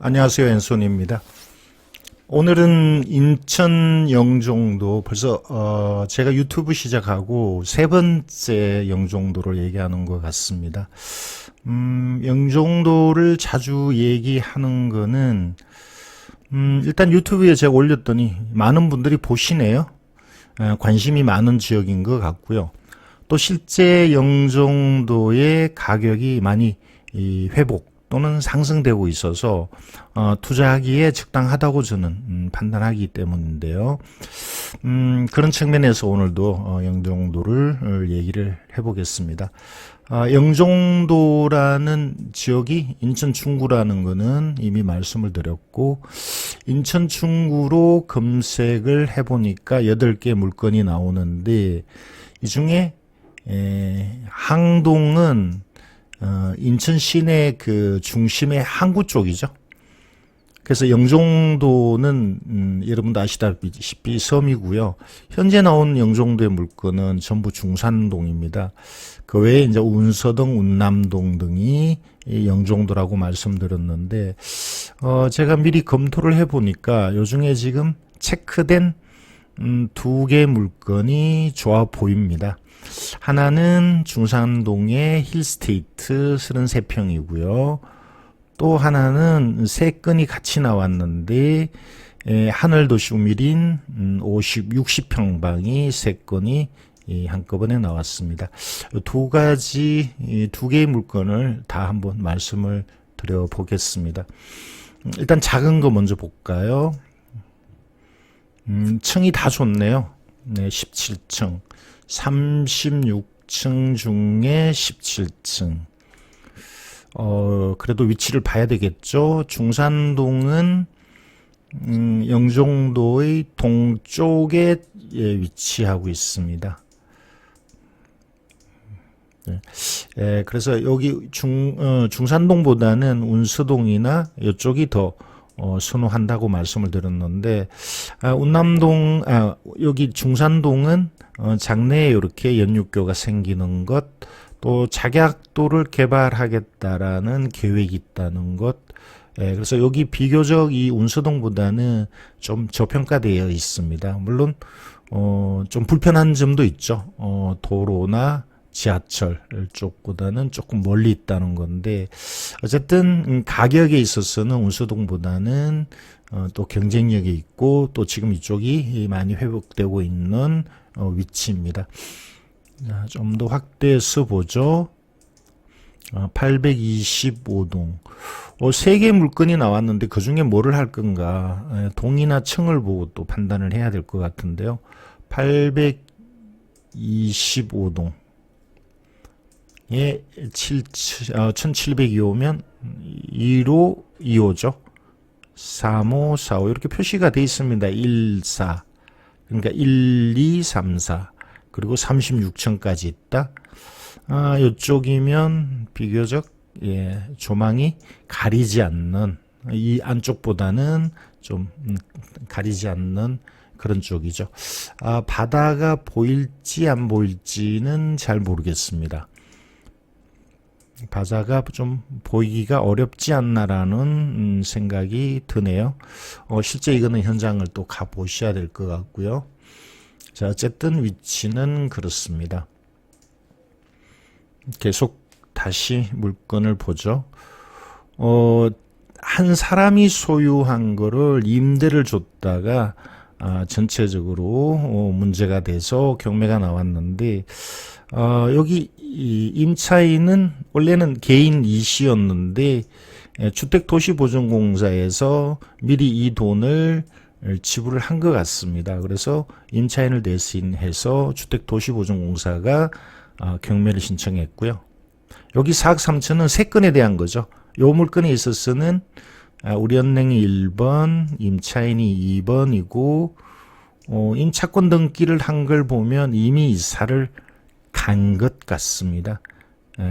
안녕하세요. 앤소니입니다. 오늘은 인천 영종도 벌써 제가 유튜브 시작하고 세 번째 영종도를 얘기하는 것 같습니다. 영종도를 자주 얘기하는 거는 일단 유튜브에 제가 올렸더니 많은 분들이 보시네요. 관심이 많은 지역인 것 같고요. 또 실제 영종도의 가격이 많이 회복 또는 상승되고 있어서 투자하기에 적당하다고 저는 판단하기 때문인데요. 그런 측면에서 오늘도 영종도를 얘기를 해보겠습니다. 영종도라는 지역이 인천 중구라는 거는 이미 말씀을 드렸고, 인천 중구로 검색을 해보니까 8개 물건이 나오는데, 이 중에 항동은 인천 시내 그 중심의 항구 쪽이죠. 그래서 영종도는 여러분도 아시다시피 섬이고요. 현재 나온 영종도의 물건은 전부 중산동입니다. 그 외에 이제 운서동, 운남동 등이 영종도라고 말씀드렸는데, 제가 미리 검토를 해보니까 요 중에 지금 체크된 2개 물건이 좋아 보입니다. 하나는 중산동의 힐스테이트 33평이고요. 또 하나는 3건이 같이 나왔는데 하늘도시 우밀인 60평방이 3건이 한꺼번에 나왔습니다. 두 개의 물건을 다 한번 말씀을 드려보겠습니다. 일단 작은 거 먼저 볼까요? 층이 다 좋네요. 네, 17층. 36층 중에 17층. 그래도 위치를 봐야 되겠죠. 중산동은 영종도의 동쪽에 위치하고 있습니다. 네. 그래서 여기 중산동보다는 운서동이나 이쪽이 더 선호한다고 말씀을 드렸는데, 여기 중산동은 장내에 이렇게 연육교가 생기는 것, 또 작약도를 개발하겠다라는 계획이 있다는 것, 그래서 여기 비교적 이 운서동보다는 좀 저평가되어 있습니다. 물론 좀 불편한 점도 있죠. 도로나 지하철 쪽보다는 조금 멀리 있다는 건데, 어쨌든 가격에 있어서는 운서동보다는 또 경쟁력이 있고, 또 지금 이쪽이 많이 회복되고 있는 위치입니다. 좀 더 확대해서 보죠. 825동. 3개 물건이 나왔는데 그 중에 뭐를 할 건가? 동이나 층을 보고 또 판단을 해야 될 것 같은데요. 825동. 예, 1702호면 1호, 2호죠. 3호, 4호 이렇게 표시가 되어 있습니다. 1, 4. 그러니까 1, 2, 3, 4. 그리고 36층까지 있다. 이쪽이면 비교적 조망이 가리지 않는, 이 안쪽보다는 좀 가리지 않는 그런 쪽이죠. 바다가 보일지 안 보일지는 잘 모르겠습니다. 바다가 좀 보이기가 어렵지 않나라는 생각이 드네요. 실제 이거는 현장을 또 가보셔야 될 것 같고요. 자, 어쨌든 위치는 그렇습니다. 계속 다시 물건을 보죠. 한 사람이 소유한 거를 임대를 줬다가 전체적으로 문제가 돼서 경매가 나왔는데, 여기 임차인은 원래는 개인 이시였는데 주택도시보전공사에서 미리 이 돈을 지불을 한 것 같습니다. 그래서 임차인을 대신해서 주택도시보전공사가 경매를 신청했고요. 여기 4억 3천은 3건에 대한 거죠. 요 물건에 있어서는 우리은행이 1번, 임차인이 2번이고, 임차권 등기를 한 걸 보면 이미 이사를 간 것 같습니다.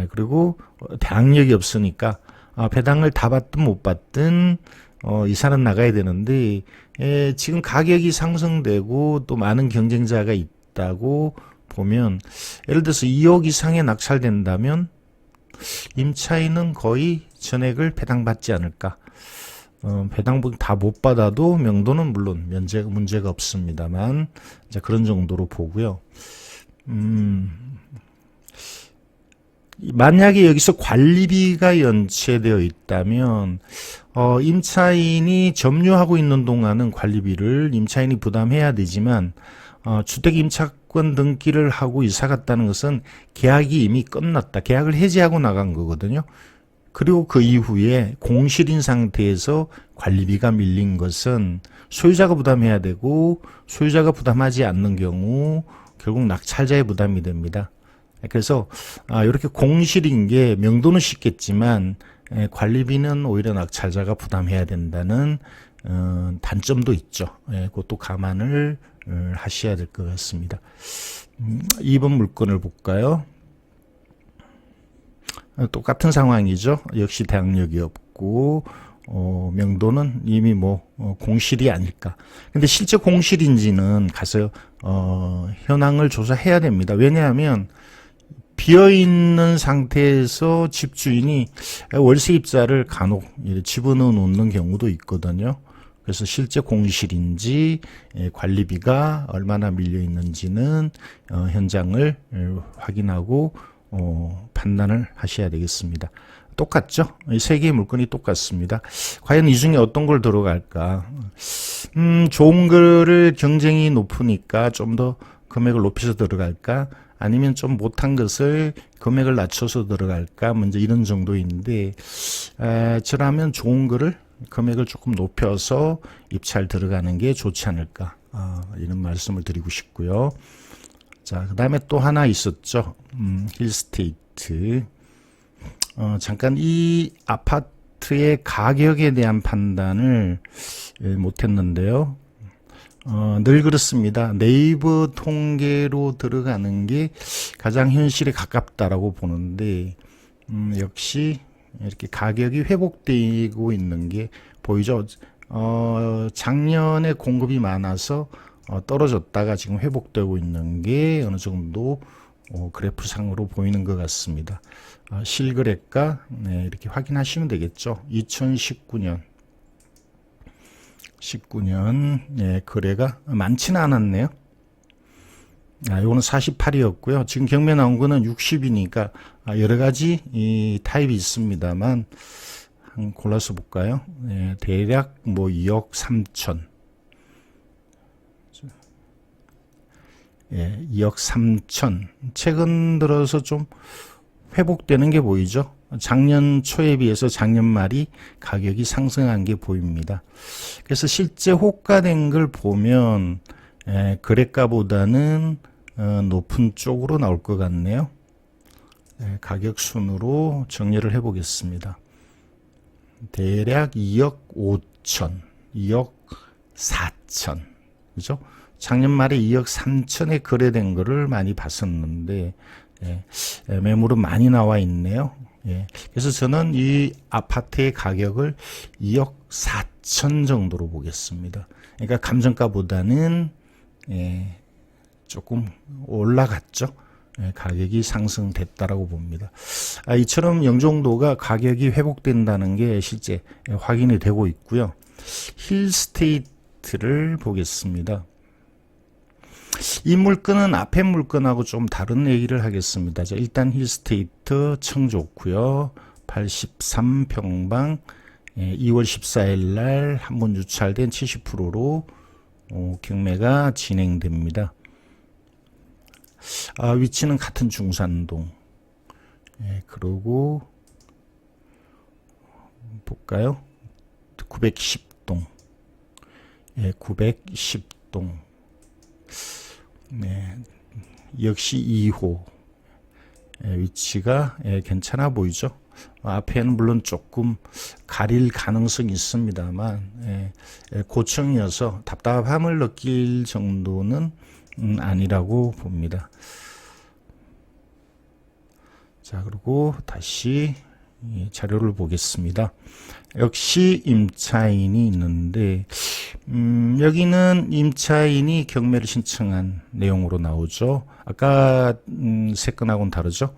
그리고 대항력이 없으니까 배당을 다 받든 못 받든 이사는 나가야 되는데, 지금 가격이 상승되고 또 많은 경쟁자가 있다고 보면, 예를 들어서 2억 이상에 낙찰된다면 임차인은 거의 전액을 배당받지 않을까. 배당금 다 못 받아도 명도는 물론 문제가 없습니다만, 이제 그런 정도로 보고요. 만약에 여기서 관리비가 연체되어 있다면, 임차인이 점유하고 있는 동안은 관리비를 임차인이 부담해야 되지만, 주택 임차권 등기를 하고 이사 갔다는 것은 계약이 이미 끝났다. 계약을 해지하고 나간 거거든요. 그리고 그 이후에 공실인 상태에서 관리비가 밀린 것은 소유자가 부담해야 되고, 소유자가 부담하지 않는 경우 결국 낙찰자의 부담이 됩니다. 그래서 이렇게 공실인 게 명도는 쉽겠지만 관리비는 오히려 낙찰자가 부담해야 된다는 단점도 있죠. 그것도 감안을 하셔야 될 것 같습니다. 2번 물건을 볼까요? 똑같은 상황이죠. 역시 대항력이 없고 명도는 이미 공실이 아닐까. 근데 실제 공실인지는 가서 현황을 조사해야 됩니다. 왜냐하면 비어있는 상태에서 집주인이 월세입자를 간혹 집어넣어 놓는 경우도 있거든요. 그래서 실제 공실인지 관리비가 얼마나 밀려 있는지는 현장을 확인하고 판단을 하셔야 되겠습니다. 똑같죠? 이 세 개의 물건이 똑같습니다. 과연 이 중에 어떤 걸 들어갈까? 좋은 거를 경쟁이 높으니까 좀 더 금액을 높여서 들어갈까? 아니면 좀 못한 것을 금액을 낮춰서 들어갈까? 먼저 이런 정도인데, 저라면 좋은 거를 금액을 조금 높여서 입찰 들어가는 게 좋지 않을까? 이런 말씀을 드리고 싶고요. 자, 그 다음에 또 하나 있었죠. 힐스테이트. 잠깐 이 아파트의 가격에 대한 판단을 못했는데요. 늘 그렇습니다. 네이버 통계로 들어가는 게 가장 현실에 가깝다라고 보는데, 역시 이렇게 가격이 회복되고 있는 게 보이죠. 작년에 공급이 많아서 떨어졌다가 지금 회복되고 있는 게 어느 정도 그래프상으로 보이는 것 같습니다. 실거래가 이렇게 확인하시면 되겠죠. 2019년 거래가 많지는 않았네요. 이거는 48이었고요. 지금 경매 나온 거는 60이니까 여러 가지 이 타입이 있습니다만 한 골라서 볼까요? 대략 2억 3천. 2억 3천. 최근 들어서 좀 회복되는 게 보이죠? 작년 초에 비해서 작년 말이 가격이 상승한 게 보입니다. 그래서 실제 호가된 걸 보면 거래가보다는 높은 쪽으로 나올 것 같네요. 가격 순으로 정리를 해보겠습니다. 대략 2억 5천, 2억 4천, 그죠? 작년 말에 2억 3천에 거래된 거를 많이 봤었는데 매물은 많이 나와 있네요. 그래서 저는 이 아파트의 가격을 2억 4천 정도로 보겠습니다. 그러니까 감정가보다는 조금 올라갔죠. 가격이 상승됐다라고 봅니다. 이처럼 영종도가 가격이 회복된다는 게 실제 확인이 되고 있고요. 힐스테이트를 보겠습니다. 이 물건은 앞에 물건하고 좀 다른 얘기를 하겠습니다. 자, 일단 힐스테이트 청 좋고요. 83평방 2월 14일 날 한 번 유찰된 70%로 경매가 진행됩니다. 위치는 같은 중산동. 그리고 볼까요? 910동. 910동. 역시 2호. 위치가 괜찮아 보이죠? 앞에는 물론 조금 가릴 가능성이 있습니다만 고층이어서 답답함을 느낄 정도는 아니라고 봅니다. 자, 그리고 다시 자료를 보겠습니다. 역시 임차인이 있는데 여기는 임차인이 경매를 신청한 내용으로 나오죠. 아까 세 건하고는 다르죠.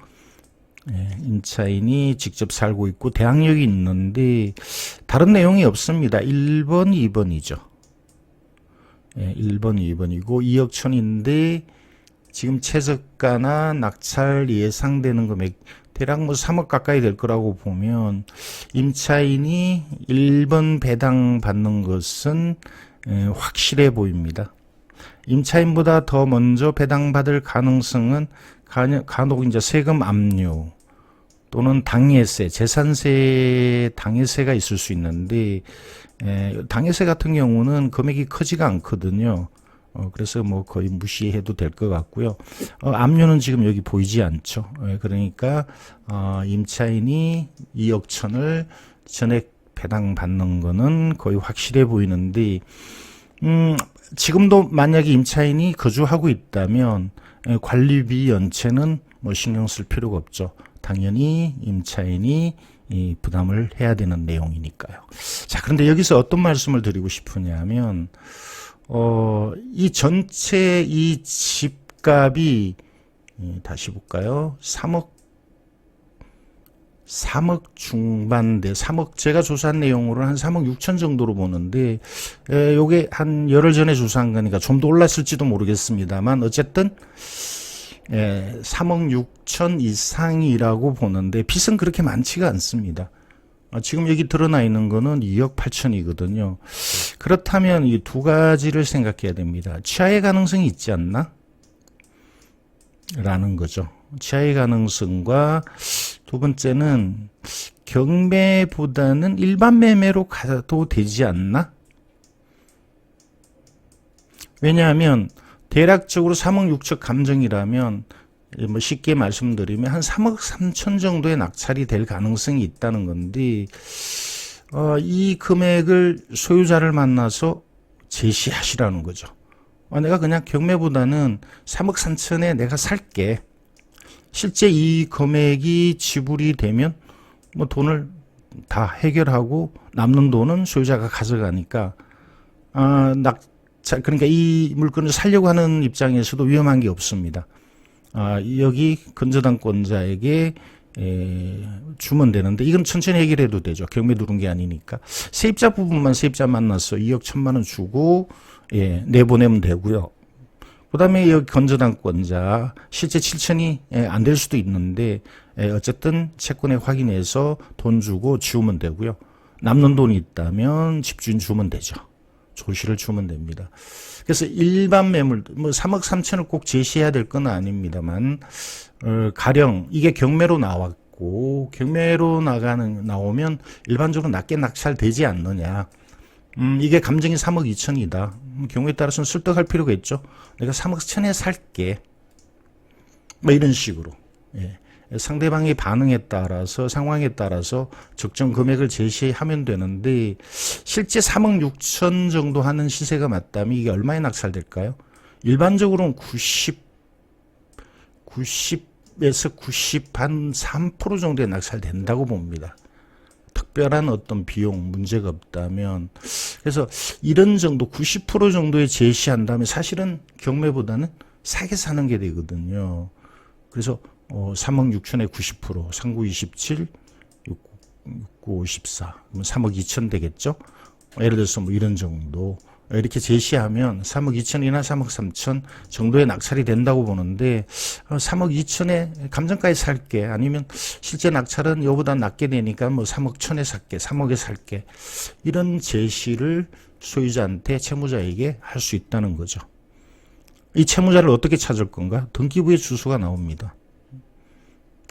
임차인이 직접 살고 있고 대항력이 있는데 다른 내용이 없습니다. 1번, 2번이죠. 1번, 2번이고 2억 천인데 지금 최저가나 낙찰 예상되는 금액 대략 뭐 3억 가까이 될 거라고 보면 임차인이 1번 배당 받는 것은 확실해 보입니다. 임차인보다 더 먼저 배당받을 가능성은 간혹 이제 세금 압류 또는 당해세, 재산세 당해세가 있을 수 있는데 당해세 같은 경우는 금액이 크지가 않거든요. 그래서 뭐 거의 무시해도 될 것 같고요. 압류는 지금 여기 보이지 않죠. 그러니까 임차인이 2억 천을 전액 배당받는 거는 거의 확실해 보이는데 지금도 만약에 임차인이 거주하고 있다면 관리비 연체는 뭐 신경 쓸 필요가 없죠. 당연히 임차인이 이 부담을 해야 되는 내용이니까요. 자, 그런데 여기서 어떤 말씀을 드리고 싶으냐면 이 전체 이 집값이 다시 볼까요? 3억 중반대, 3억 제가 조사한 내용으로는 한 3억 6천 정도로 보는데 요게 한 열흘 전에 조사한 거니까 좀 더 올랐을지도 모르겠습니다만 어쨌든 3억 6천 이상이라고 보는데 빚은 그렇게 많지가 않습니다. 지금 여기 드러나 있는 거는 2억 8천이거든요. 그렇다면 이 두 가지를 생각해야 됩니다. 취하의 가능성이 있지 않나? 라는 거죠. 취하의 가능성과 두 번째는 경매보다는 일반 매매로 가도 되지 않나? 왜냐하면 대략적으로 3억 6천 감정이라면 뭐 쉽게 말씀드리면 한 3억 3천 정도의 낙찰이 될 가능성이 있다는 건데 이 금액을 소유자를 만나서 제시하시라는 거죠. 내가 그냥 경매보다는 3억 3천에 내가 살게. 실제 이 금액이 지불이 되면 뭐 돈을 다 해결하고 남는 돈은 소유자가 가져가니까 그러니까 이 물건을 살려고 하는 입장에서도 위험한 게 없습니다. 여기 건저당권자에게 주면 되는데 이건 천천히 해결해도 되죠. 경매 두른 게 아니니까. 세입자 부분만 세입자 만나서 2억 1천만 원 주고 내보내면 되고요. 그 다음에 여기 건저당권자 실제 7천이 안 될 수도 있는데 어쨌든 채권에 확인해서 돈 주고 지우면 되고요. 남는 돈이 있다면 집주인 주면 되죠. 조시를 주면 됩니다. 그래서 일반 매물 뭐 3억 3천을 꼭 제시해야 될 건 아닙니다만 가령 이게 경매로 나왔고 경매로 나오면 일반적으로 낮게 낙찰되지 않느냐. 이게 감정이 3억 2천이다. 경우에 따라서는 설득할 필요가 있죠. 내가 3억 1천에 살게. 뭐 이런 식으로. 상대방의 반응에 따라서 상황에 따라서 적정 금액을 제시하면 되는데 실제 3억 6천 정도 하는 시세가 맞다면 이게 얼마에 낙찰될까요? 일반적으로는 90에서 93% 정도에 낙찰된다고 봅니다. 특별한 어떤 비용 문제가 없다면. 그래서 이런 정도 90% 정도에 제시한다면 사실은 경매보다는 싸게 사는 게 되거든요. 그래서 3억 6천에 90%, 39 27, 69 54, 그러면 3억 2천 되겠죠? 예를 들어서 뭐 이런 정도 이렇게 제시하면 3억 2천이나 3억 3천 정도의 낙찰이 된다고 보는데 3억 2천에 감정가에 살게 아니면 실제 낙찰은 이보다 낮게 되니까 뭐 3억 천에 살게 3억에 살게 이런 제시를 소유자한테 채무자에게 할 수 있다는 거죠. 이 채무자를 어떻게 찾을 건가? 등기부의 주소가 나옵니다.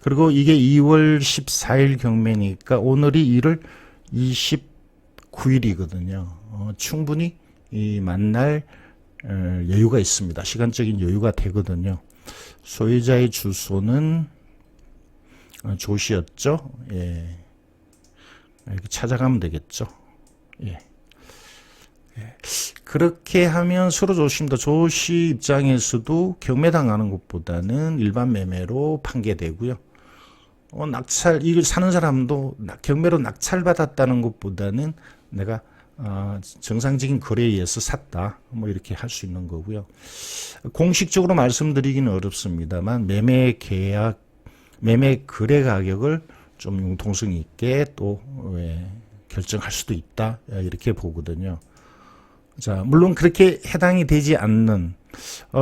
그리고 이게 2월 14일 경매니까 오늘이 1월 29일이거든요. 충분히 이 만날 여유가 있습니다. 시간적인 여유가 되거든요. 소유자의 주소는 조시였죠. 이렇게 찾아가면 되겠죠. 그렇게 하면 서로 조심다. 조시 입장에서도 경매당하는 것보다는 일반 매매로 판계되고요. 낙찰 이걸 사는 사람도 경매로 낙찰받았다는 것보다는 내가 정상적인 거래에 의해서 샀다. 뭐 이렇게 할 수 있는 거고요. 공식적으로 말씀드리기는 어렵습니다만 매매 계약 매매 거래 가격을 좀 융통성 있게 또 결정할 수도 있다 이렇게 보거든요. 자, 물론 그렇게 해당이 되지 않는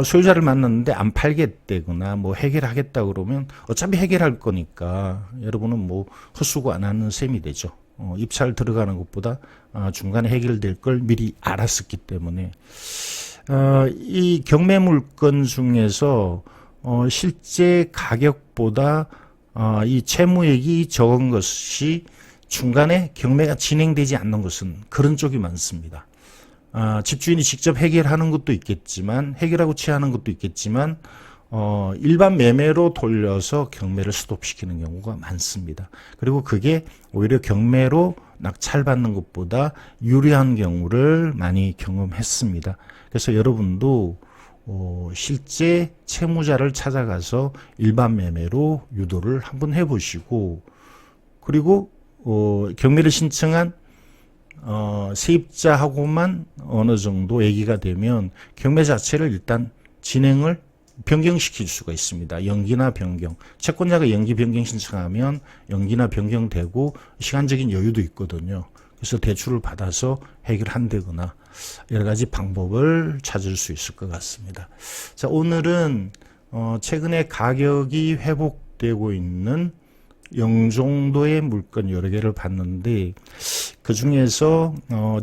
소유자를 만났는데 안 팔겠다거나 뭐 해결하겠다 그러면 어차피 해결할 거니까 여러분은 뭐 헛수고 안 하는 셈이 되죠. 입찰 들어가는 것보다 중간에 해결될 걸 미리 알았었기 때문에 이 경매 물건 중에서 실제 가격보다 이 채무액이 적은 것이 중간에 경매가 진행되지 않는 것은 그런 쪽이 많습니다. 집주인이 직접 해결하는 것도 있겠지만 해결하고 취하는 것도 있겠지만 일반 매매로 돌려서 경매를 스톱시키는 경우가 많습니다. 그리고 그게 오히려 경매로 낙찰받는 것보다 유리한 경우를 많이 경험했습니다. 그래서 여러분도 실제 채무자를 찾아가서 일반 매매로 유도를 한번 해보시고, 그리고 경매를 신청한 세입자하고만 어느 정도 얘기가 되면 경매 자체를 일단 진행을 변경시킬 수가 있습니다. 연기나 변경. 채권자가 연기 변경 신청하면 연기나 변경되고 시간적인 여유도 있거든요. 그래서 대출을 받아서 해결한다거나 여러 가지 방법을 찾을 수 있을 것 같습니다. 자, 오늘은 최근에 가격이 회복되고 있는 영종도의 물건 여러 개를 봤는데 그 중에서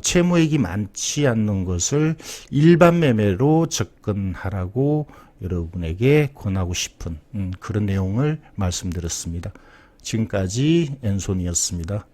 채무액이 많지 않는 것을 일반 매매로 접근하라고 여러분에게 권하고 싶은 그런 내용을 말씀드렸습니다. 지금까지 앤손이었습니다.